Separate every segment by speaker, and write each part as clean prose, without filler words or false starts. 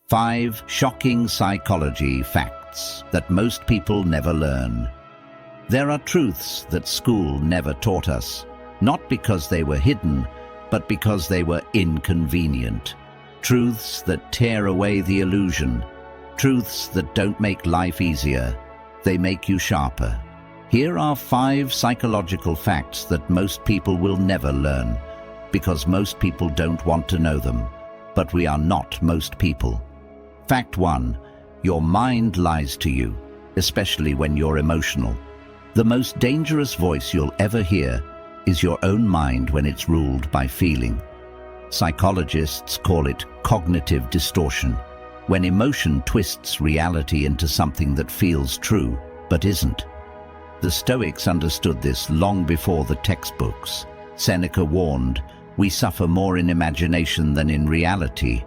Speaker 1: 5 shocking psychology facts that most people never learn. There are truths that school never taught us, not because they were hidden, but because they were inconvenient. Truths that tear away the illusion. Truths that don't make life easier. They make you sharper. Here are 5 psychological facts that most people will never learn, because most people don't want to know them. But we are not most people. Fact 1. Your mind lies to you, especially when you're emotional. The most dangerous voice you'll ever hear is your own mind when it's ruled by feeling. Psychologists call it cognitive distortion, when emotion twists reality into something that feels true, but isn't. The Stoics understood this long before the textbooks. Seneca warned, "We suffer more in imagination than in reality.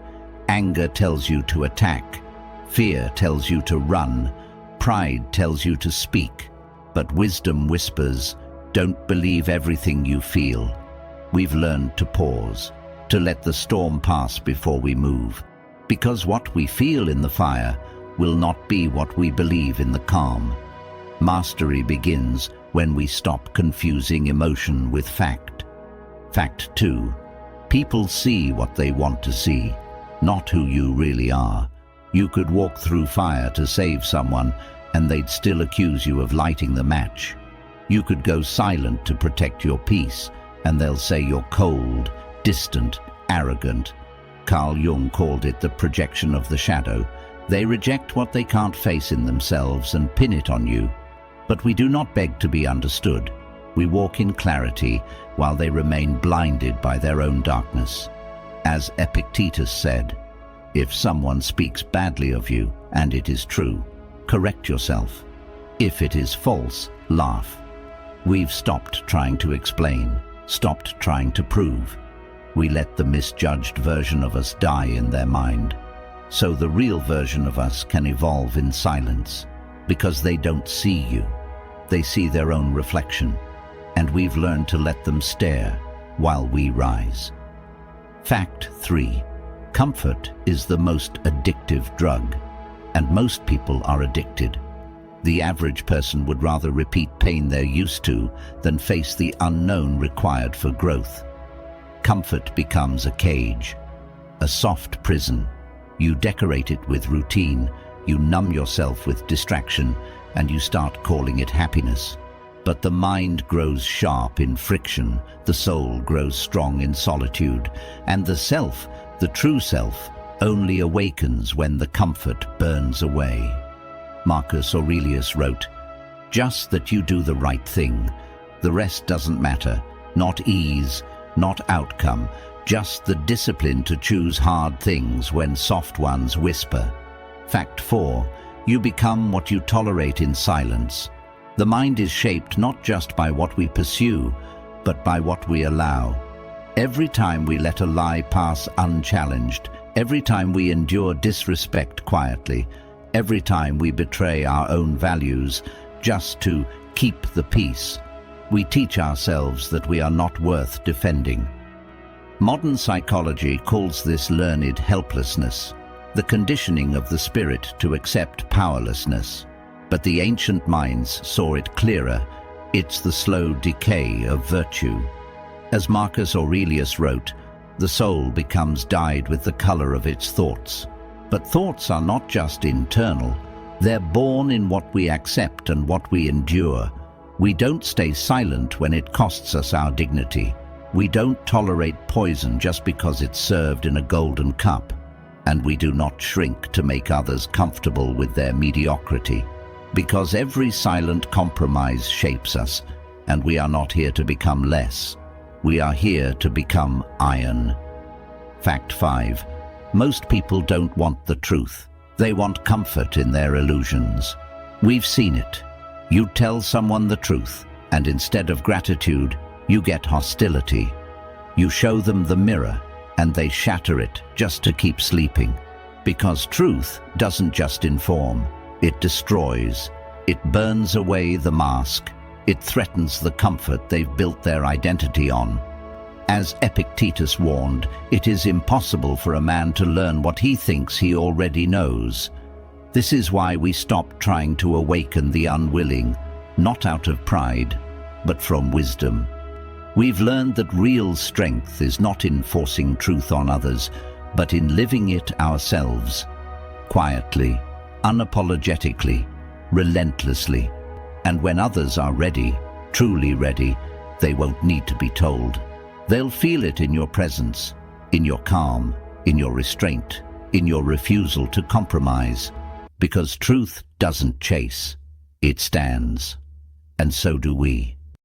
Speaker 1: Anger tells you to attack. Fear tells you to run. Pride tells you to speak. But wisdom whispers, don't believe everything you feel." We've learned to pause, to let the storm pass before we move, because what we feel in the fire will not be what we believe in the calm. Mastery begins when we stop confusing emotion with fact. Fact 2. People see what they want to see, not who you really are. You could walk through fire to save someone, and they'd still accuse you of lighting the match. You could go silent to protect your peace, and they'll say you're cold, distant, arrogant. Carl Jung called it the projection of the shadow. They reject what they can't face in themselves and pin it on you. But we do not beg to be understood. We walk in clarity while they remain blinded by their own darkness. As Epictetus said, if someone speaks badly of you, and it is true, correct yourself. If it is false, laugh. We've stopped trying to explain, stopped trying to prove. We let the misjudged version of us die in their mind, so the real version of us can evolve in silence, because they don't see you. They see their own reflection, and we've learned to let them stare while we rise. Fact 3. Comfort is the most addictive drug, and most people are addicted. The average person would rather repeat pain they're used to than face the unknown required for growth. Comfort becomes a cage, a soft prison. You decorate it with routine, you numb yourself with distraction, and you start calling it happiness. But the mind grows sharp in friction, the soul grows strong in solitude, and the self, the true self, only awakens when the comfort burns away. Marcus Aurelius wrote, "Just that you do the right thing. The rest doesn't matter, not ease, not outcome, just the discipline to choose hard things when soft ones whisper." Fact 4. You become what you tolerate in silence. The mind is shaped not just by what we pursue, but by what we allow. Every time we let a lie pass unchallenged, every time we endure disrespect quietly, every time we betray our own values just to keep the peace, we teach ourselves that we are not worth defending. Modern psychology calls this learned helplessness, the conditioning of the spirit to accept powerlessness. But the ancient minds saw it clearer. It's the slow decay of virtue. As Marcus Aurelius wrote, the soul becomes dyed with the color of its thoughts. But thoughts are not just internal. They're born in what we accept and what we endure. We don't stay silent when it costs us our dignity. We don't tolerate poison just because it's served in a golden cup. And we do not shrink to make others comfortable with their mediocrity. Because every silent compromise shapes us, and we are not here to become less. We are here to become iron. Fact 5. Most people don't want the truth. They want comfort in their illusions. We've seen it. You tell someone the truth, and instead of gratitude, you get hostility. You show them the mirror, and they shatter it just to keep sleeping. Because truth doesn't just inform, it destroys. It burns away the mask. It threatens the comfort they've built their identity on. As Epictetus warned, it is impossible for a man to learn what he thinks he already knows. This is why we stop trying to awaken the unwilling, not out of pride, but from wisdom. We've learned that real strength is not in forcing truth on others, but in living it ourselves, quietly, unapologetically, relentlessly. And when others are ready, truly ready, they won't need to be told. They'll feel it in your presence, in your calm, in your restraint, in your refusal to compromise. Because truth doesn't chase, it stands. And so do we.